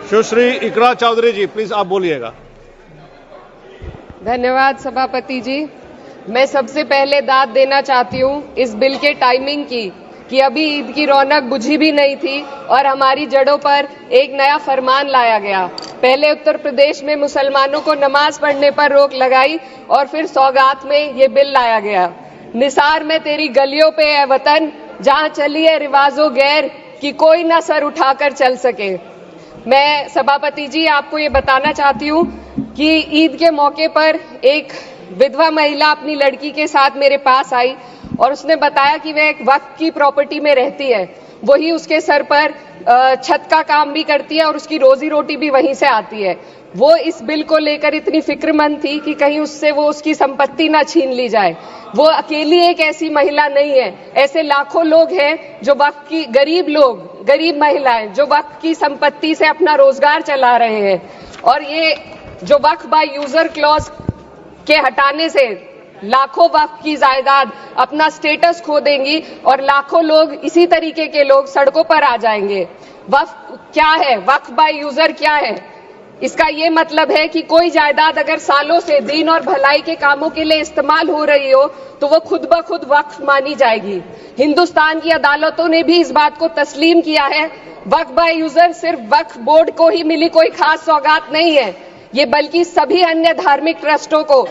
सुश्री इकरा चौधरी जी, please आप बोलिएगा। धन्यवाद सभापति जी। मैं सबसे पहले दाद देना चाहती हूँ इस बिल के टाइमिंग की कि अभी ईद की रौनक बुझी भी नहीं थी और हमारी जड़ों पर एक नया फरमान लाया गया। पहले उत्तर प्रदेश में मुसलमानों को नमाज पढ़ने पर रोक लगाई और फिर सौगात में ये बिल लाया गया। निसार में तेरी गलियों पे है वतन, जहाँ चली है रिवाजो गैर कि कोई ना सर उठाकर चल सके। मैं सभापति जी आपको ये बताना चाहती हूँ कि ईद के मौके पर एक विधवा महिला अपनी लड़की के साथ मेरे पास आई और उसने बताया कि वह एक वक्फ की प्रॉपर्टी में रहती है, वही उसके सर पर छत का काम भी करती है और उसकी रोजी रोटी भी वहीं से आती है। वो इस बिल को लेकर इतनी फिक्रमंद थी कि कहीं उससे वो उसकी संपत्ति ना छीन ली जाए। वो अकेली एक ऐसी महिला नहीं है, ऐसे लाखों लोग हैं जो वक्फ की गरीब महिलाएं जो वक्फ की संपत्ति से अपना रोजगार चला रहे हैं। और ये जो वक्फ बाय यूजर क्लॉज के हटाने से लाखों वक्फ की जायदाद अपना स्टेटस खो देंगी और लाखों लोग इसी तरीके के लोग सड़कों पर आ जाएंगे। वक्फ क्या है? वक्फ बाय यूजर क्या है? इसका ये मतलब है कि कोई जायदाद अगर सालों से दीन और भलाई के कामों के लिए इस्तेमाल हो रही हो तो वो खुद ब खुद वक्फ मानी जाएगी। हिंदुस्तान की अदालतों ने भी इस बात को तस्लीम किया है। वक्फ बाय यूजर सिर्फ वक्फ बोर्ड को ही मिली कोई खास सौगात नहीं है, ये बल्कि सभी अन्य धार्मिक ट्रस्टों को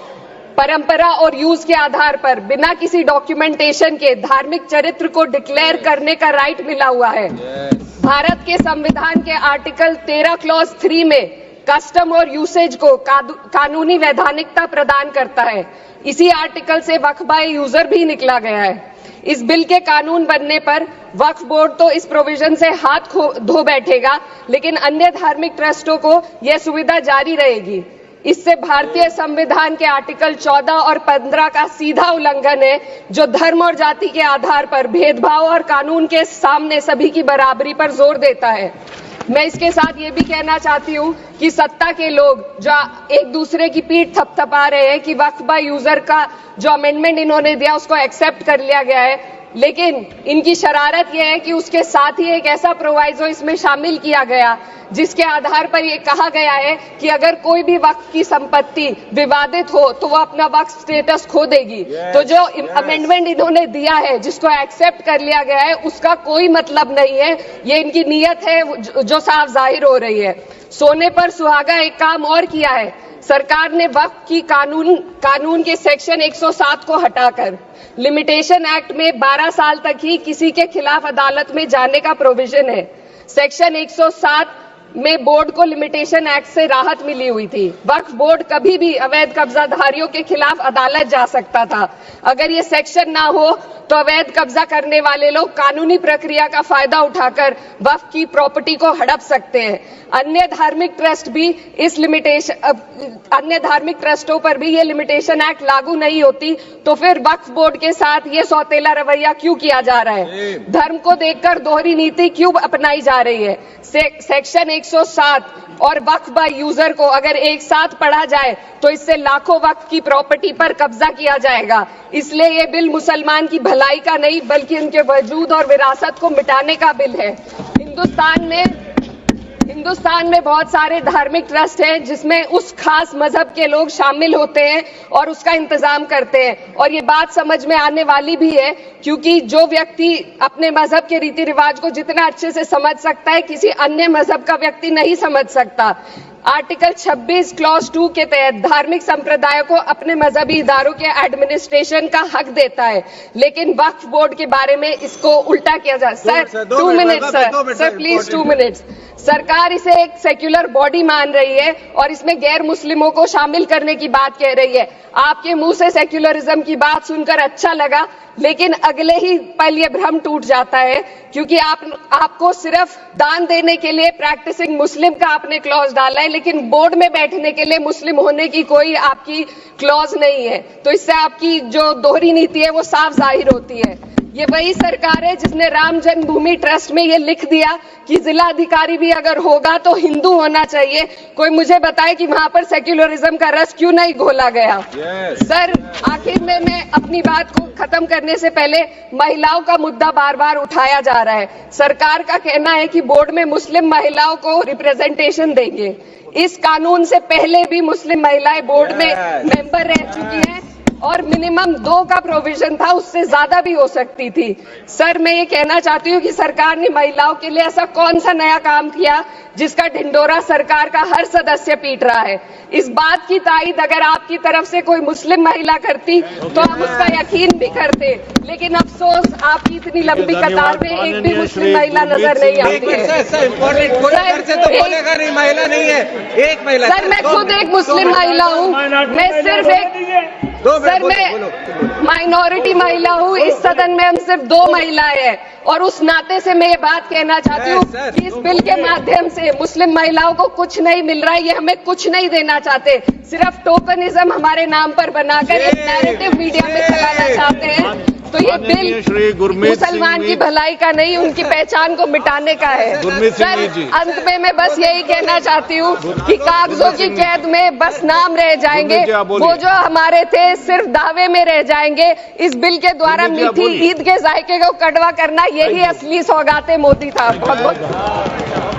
परंपरा और यूज के आधार पर बिना किसी डॉक्यूमेंटेशन के धार्मिक चरित्र को डिक्लेयर करने का राइट मिला हुआ है। भारत के संविधान के आर्टिकल 13 क्लॉज 3 में कस्टम और यूसेज को कानूनी वैधानिकता प्रदान करता है। इसी आर्टिकल से वक्फ बाय यूजर भी निकला गया है। इस बिल के कानून बनने पर वक्फ बोर्ड तो इस प्रोविजन से हाथ धो बैठेगा, लेकिन अन्य धार्मिक ट्रस्टों को यह सुविधा जारी रहेगी। इससे भारतीय संविधान के आर्टिकल 14 और 15 का सीधा उल्लंघन है, जो धर्म और जाति के आधार पर भेदभाव और कानून के सामने सभी की बराबरी पर जोर देता है। मैं इसके साथ ये भी कहना चाहती हूँ कि सत्ता के लोग जो एक दूसरे की पीठ थपथपा रहे हैं कि वक्फ बाय यूजर का जो अमेंडमेंट इन्होंने दिया उसको एक्सेप्ट कर लिया गया है, लेकिन इनकी शरारत यह है कि उसके साथ ही एक ऐसा प्रोवाइजो इसमें शामिल किया गया जिसके आधार पर यह कहा गया है कि अगर कोई भी वक्फ की संपत्ति विवादित हो तो वो अपना वक्फ स्टेटस खो देगी। तो जो अमेंडमेंट इन्होंने दिया है जिसको एक्सेप्ट कर लिया गया है उसका कोई मतलब नहीं है, ये इनकी नीयत है जो साफ जाहिर हो रही है। सोने पर सुहागा एक काम और किया है, सरकार ने वक्फ की कानून के सेक्शन 107 को हटाकर लिमिटेशन एक्ट में 12 साल तक ही किसी के खिलाफ अदालत में जाने का प्रोविजन है। सेक्शन 107 में बोर्ड को लिमिटेशन एक्ट से राहत मिली हुई थी। वक्फ बोर्ड कभी भी अवैध कब्जाधारियों के खिलाफ अदालत जा सकता था। अगर ये सेक्शन ना हो तो अवैध कब्जा करने वाले लोग कानूनी प्रक्रिया का फायदा उठाकर वक्फ की प्रॉपर्टी को हड़प सकते हैं। अन्य धार्मिक ट्रस्टों पर भी ये लिमिटेशन एक्ट लागू नहीं होती, तो फिर वक्फ बोर्ड के साथ ये सौतेला रवैया क्यों किया जा रहा है? धर्म को देखकर दोहरी नीति क्यों अपनाई जा रही है? सेक्शन 107 और वक्फ बाय यूजर को अगर एक साथ पढ़ा जाए तो इससे लाखों वक्फ की प्रॉपर्टी पर कब्जा किया जाएगा। इसलिए ये बिल मुसलमान की भलाई का नहीं बल्कि उनके वजूद और विरासत को मिटाने का बिल है। हिंदुस्तान में बहुत सारे धार्मिक ट्रस्ट हैं जिसमें उस खास मजहब के लोग शामिल होते हैं और उसका इंतजाम करते हैं, और ये बात समझ में आने वाली भी है क्योंकि जो व्यक्ति अपने मजहब के रीति रिवाज को जितना अच्छे से समझ सकता है किसी अन्य मजहब का व्यक्ति नहीं समझ सकता। आर्टिकल 26 क्लॉज 2 के तहत धार्मिक संप्रदायों को अपने मजहबी इदारों के एडमिनिस्ट्रेशन का हक देता है, लेकिन वक्फ बोर्ड के बारे में इसको उल्टा किया जा। Sir 2 minute sir please 2 minutes. सरकार इसे एक सेक्युलर बॉडी मान रही है और इसमें गैर मुस्लिमों को शामिल करने की बात कह रही है। आपके मुंह से सेक्युलरिज्म की बात सुनकर अच्छा लगा, लेकिन अगले ही पल ये भ्रम टूट जाता है क्योंकि आपको सिर्फ दान देने के लिए प्रैक्टिसिंग मुस्लिम का आपने क्लॉज डाला है, लेकिन बोर्ड में बैठने के लिए मुस्लिम होने की कोई आपकी क्लॉज नहीं है। तो इससे आपकी जो दोहरी नीति है वो साफ जाहिर होती है। ये वही सरकार है जिसने राम जन्मभूमि ट्रस्ट में ये लिख दिया कि जिला अधिकारी भी अगर होगा तो हिंदू होना चाहिए। कोई मुझे बताए कि वहां पर सेक्युलरिज्म का रस क्यों नहीं घोला गया। सर, आखिर में मैं अपनी बात को खत्म करने से पहले महिलाओं का मुद्दा बार बार उठाया जा रहा है। सरकार का कहना है कि बोर्ड में मुस्लिम महिलाओं को रिप्रेजेंटेशन देंगे। इस कानून से पहले भी मुस्लिम महिलाएं बोर्ड में मेंबर रह चुकी हैं और मिनिमम 2 का प्रोविजन था, उससे ज्यादा भी हो सकती थी। सर, मैं ये कहना चाहती हूँ कि सरकार ने महिलाओं के लिए ऐसा कौन सा नया काम किया जिसका ढिंडोरा सरकार का हर सदस्य पीट रहा है। इस बात की तायीद अगर आपकी तरफ से कोई मुस्लिम महिला करती तो हम उसका यकीन भी करते, लेकिन अफसोस आपकी इतनी लंबी कतार में एक भी मुस्लिम महिला नजर नहीं आती है। सर, मैं खुद एक मुस्लिम महिला हूँ। मैं सिर्फ एक सर, मैं माइनॉरिटी महिला हूँ। इस सदन में हम सिर्फ 2 महिलाएं हैं और उस नाते से मैं ये बात कहना चाहती हूँ कि इस बिल के माध्यम से मुस्लिम महिलाओं को कुछ नहीं मिल रहा है। ये हमें कुछ नहीं देना चाहते, सिर्फ टोकनिज्म हमारे नाम पर बनाकर एक नैरेटिव मीडिया में चलाना चाहते हैं। तो ये बिल मुसलमान की भलाई का नहीं, उनकी पहचान को मिटाने का है। सर, अंत में मैं बस यही कहना चाहती हूँ कि कागजों की कैद में बस नाम रह जाएंगे, वो जो हमारे थे सिर्फ दावे में रह जाएंगे। इस बिल के द्वारा मीठी ईद के जायके को कड़वा करना, यही असली सौगाते मोदी था। बहुत बहुत